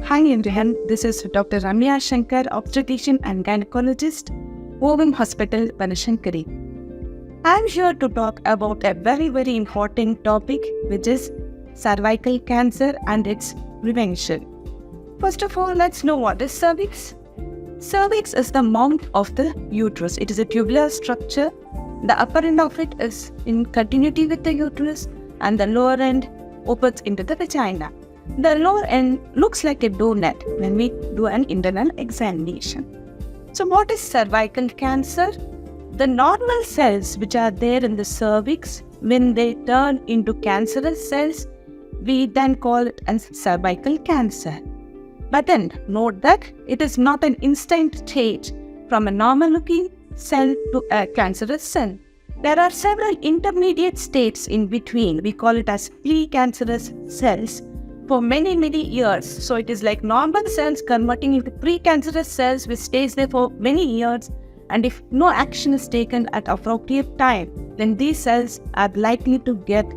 Hi everyone, this is Dr. Ramya Shankar, obstetrician and gynecologist, OVUM Hospital, Banashankari. I am here to talk about a very important topic, which is cervical cancer and its prevention. First of all, let's know what is cervix. Cervix is the mount of the uterus. It is a tubular structure. The upper end of it is in continuity with the uterus and the lower end opens into the vagina. The lower end looks like a donut when we do an internal examination. So what is cervical cancer? The normal cells which are there in the cervix, when they turn into cancerous cells, we then call it as cervical cancer. But then note that it is not an instant change from a normal looking cell to a cancerous cell. There are several intermediate states in between. We call it as precancerous cells for many years. So it is like normal cells converting into precancerous cells which stays there for many years, and if no action is taken at appropriate time, then these cells are likely to get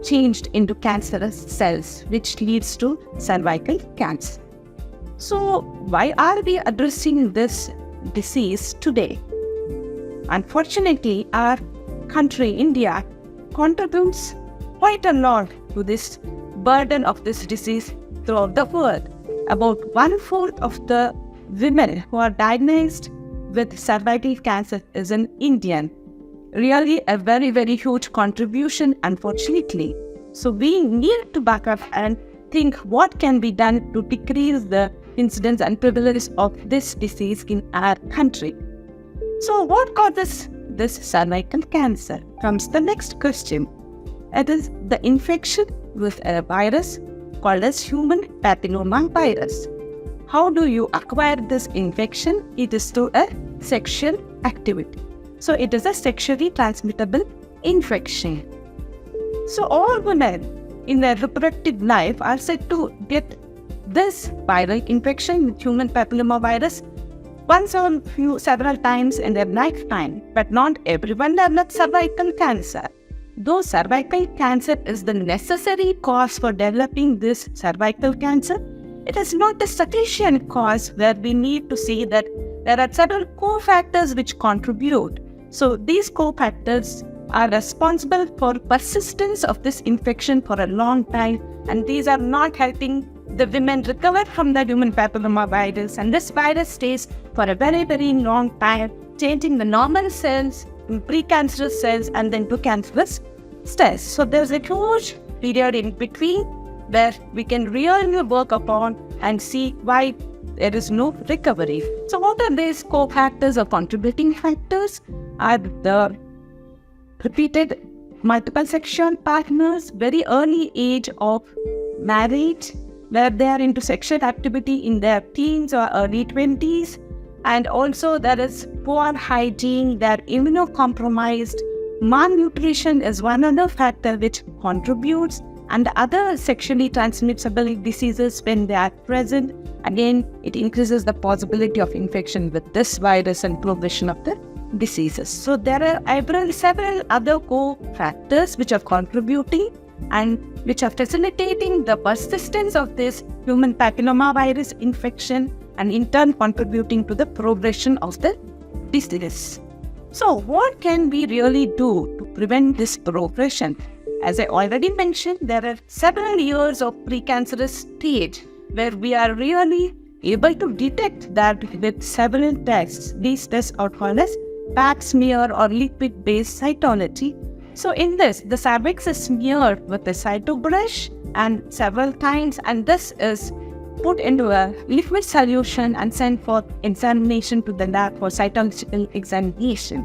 changed into cancerous cells, which leads to cervical cancer. So why are we addressing this disease today? Unfortunately, our country, India, contributes quite a lot to this burden of this disease throughout the world. About 1/4 of the women who are diagnosed with cervical cancer is an Indian. Really a very huge contribution, unfortunately. So we need to back up and think what can be done to decrease the incidence and prevalence of this disease in our country. So what causes this cervical cancer? Comes the next question. It is the infection with a virus called as human papilloma virus. How do you acquire this infection? It is through a sexual activity. So it is a sexually transmittable infection. So all women in their reproductive life are said to get this viral infection with human papilloma virus once or several times in their lifetime, but not everyone develops cervical cancer. Though cervical cancer is the necessary cause for developing this cervical cancer, it is not a sufficient cause where we need to see that there are several cofactors which contribute. So these cofactors are responsible for persistence of this infection for a long time, and these are not helping the women recover from the human papilloma virus, and this virus stays for a very long time, changing the normal cells in precancerous cells and then to cancerous cells. So there's a huge period in between where we can really work upon and see why there is no recovery. So what are these cofactors or contributing factors? Are the repeated multiple sexual partners, very early age of marriage, where they are into sexual activity in their teens or early 20s, and also there is poor hygiene, they are immunocompromised, malnutrition is one other factor which contributes, and other sexually transmissible diseases when they are present, again it increases the possibility of infection with this virus and progression of the diseases. So there are several other co-factors which are contributing and which are facilitating the persistence of this human papilloma virus infection and in turn contributing to the progression of the disease. So what can we really do to prevent this progression? As I already mentioned, there are several years of precancerous stage where we are really able to detect that with several tests. These tests are called as pap smear or liquid-based cytology. So in this, the cervix is smeared with a cytobrush and several times, and this is put into a liquid solution and sent for examination to the lab for cytological examination.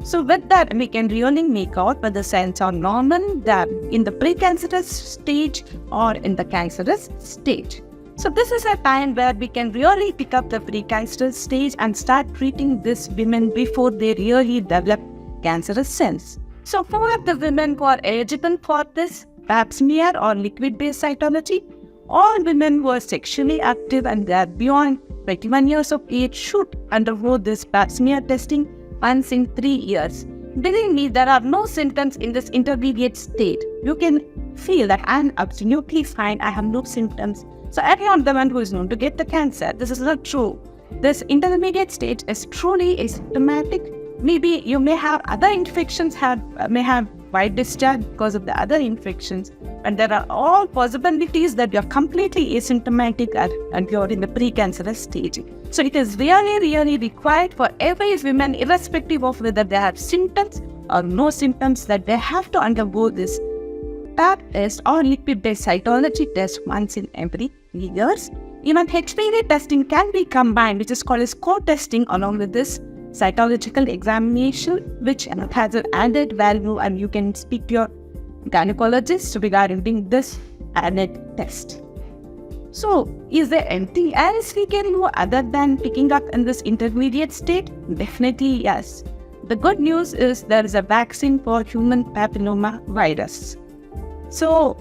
So with that, we can really make out whether cells are normal, that in the precancerous stage or in the cancerous stage. So this is a time where we can really pick up the precancerous stage and start treating these women before they really develop cancerous cells. So for the women who are eligible for this pap smear or liquid-based cytology, all women who are sexually active and they are beyond 21 years of age should undergo this pap smear testing once in 3 years. Believe me, there are no symptoms in this intermediate state. You can feel that I'm absolutely fine, I have no symptoms. So everyone, the one who is known to get the cancer, this is not true. This intermediate stage is truly asymptomatic. Maybe you may have other infections, may have white discharge because of the other infections. And there are all possibilities that you're completely asymptomatic and you're in the precancerous stage. So it is really required for every woman, irrespective of whether they have symptoms or no symptoms, that they have to undergo this pap test or lipid-based cytology test once in every years. Even HPV testing can be combined, which is called as co-testing, along with this cytological examination, which has an added value, and you can speak to your gynecologist regarding this added test. So, is there anything else we can do other than picking up in this intermediate state? Definitely yes. The good news is there is a vaccine for human papilloma virus. So,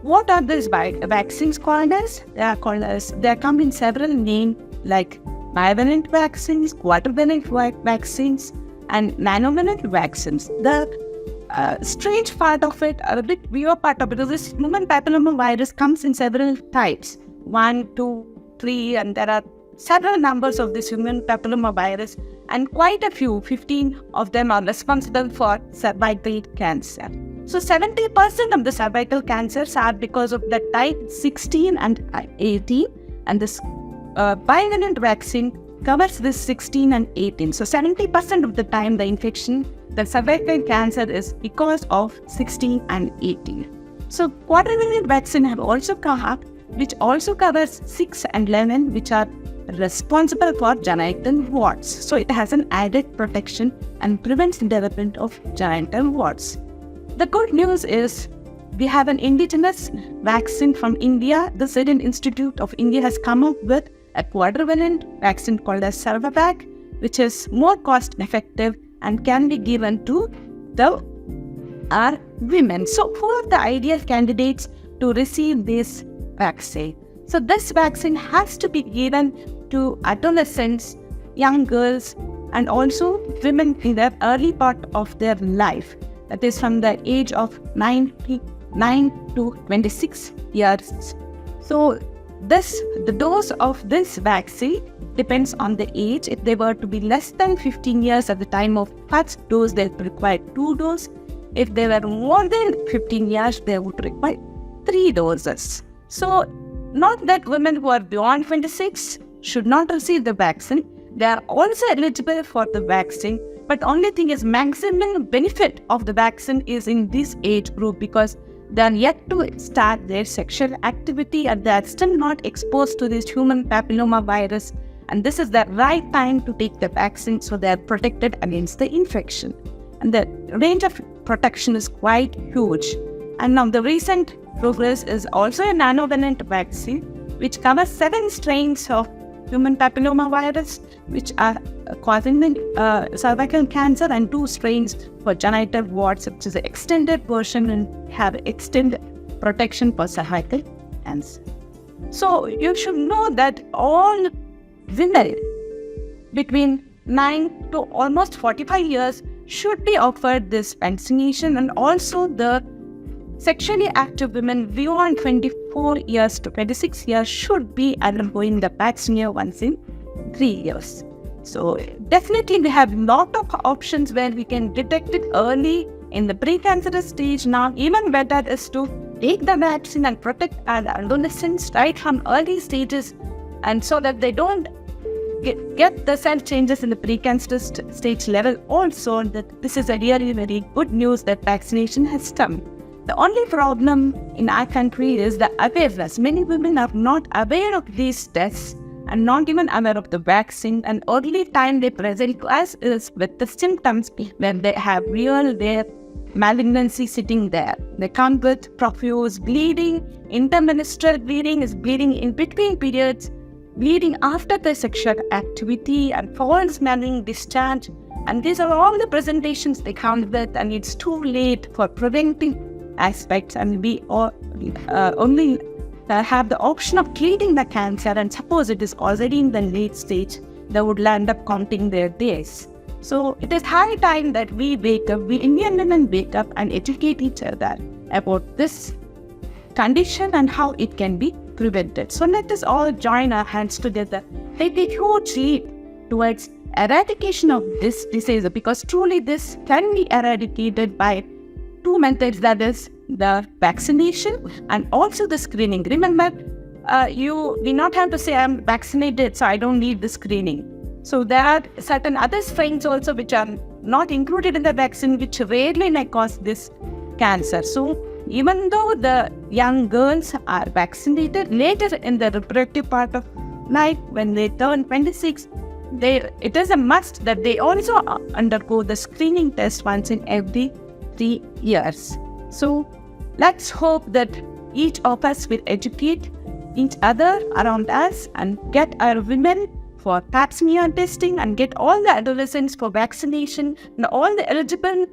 what are these vaccines called as? They come in several names like bivalent vaccines, quadrivalent vaccines, and nanovalent vaccines. The strange part of it, or a bit weird part of it, is this human papilloma virus comes in several types. 1, 2, 3, and there are several numbers of this human papilloma virus, and quite a few, 15 of them are responsible for cervical cancer. So 70% of the cervical cancers are because of the type 16 and 18, and this bivalent vaccine covers this 16 and 18. So 70% of the time the cervical cancer is because of 16 and 18. So quadrivalent vaccine have also come up, which also covers 6 and 11, which are responsible for genital warts. So it has an added protection and prevents the development of genital warts. The good news is we have an indigenous vaccine from India. The Serum Institute of India has come up with a quadrivalent vaccine called as Cervivac, which is more cost effective and can be given to our women. So who are the ideal candidates to receive this vaccine? So this vaccine has to be given to adolescents, young girls, and also women in the early part of their life. That is from the age of 9 to 26 years. So the dose of this vaccine depends on the age. If they were to be less than 15 years at the time of first dose, they would require 2 doses. If they were more than 15 years, they would require 3 doses. So not that women who are beyond 26 should not receive the vaccine. They are also eligible for the vaccine. But only thing is, maximum benefit of the vaccine is in this age group, because they are yet to start their sexual activity and they are still not exposed to this human papilloma virus. And this is the right time to take the vaccine, so they are protected against the infection. And the range of protection is quite huge. And now the recent progress is also a nanovalent vaccine, which covers 7 strains of human papilloma virus, which are causing the cervical cancer, and 2 strains for genital warts, which is the extended version and have extended protection for cervical cancer. So you should know that all women between 9 to almost 45 years should be offered this vaccination, and also the sexually active women beyond 24 years to 26 years should be undergoing the vaccine once in 3 years. So definitely we have a lot of options where we can detect it early in the precancerous stage. Now even better is to take the vaccine and protect our adolescents right from early stages, and so that they don't get the cell changes in the precancerous stage level. Also, that this is a really very good news that vaccination has come. The only problem in our country is the awareness. Many women are not aware of these tests and not even aware of the vaccine, and early time they present to us is with the symptoms when they have their malignancy sitting there. They come with profuse bleeding, intermenstrual bleeding is bleeding in between periods, bleeding after the sexual activity, and foul smelling discharge. And these are all the presentations they come with, and it's too late for preventing aspects, and we only have the option of treating the cancer, and suppose it is already in the late stage, they would land up counting their days. So it is high time that we Indian women wake up and educate each other about this condition and how it can be prevented. So let us all join our hands together, take a huge leap towards eradication of this disease, because truly this can be eradicated by two methods, that is the vaccination and also the screening. Remember, you do not have to say I'm vaccinated so I don't need the screening. So there are certain other strains also which are not included in the vaccine, which rarely may cause this cancer. So even though the young girls are vaccinated, later in the reproductive part of life, when they turn 26, it is a must that they also undergo the screening test once in every 3 years. So let's hope that each of us will educate each other around us and get our women for pap smear testing and get all the adolescents for vaccination and all the eligible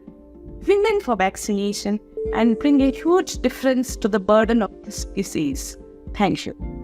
women for vaccination, and bring a huge difference to the burden of this disease. Thank you.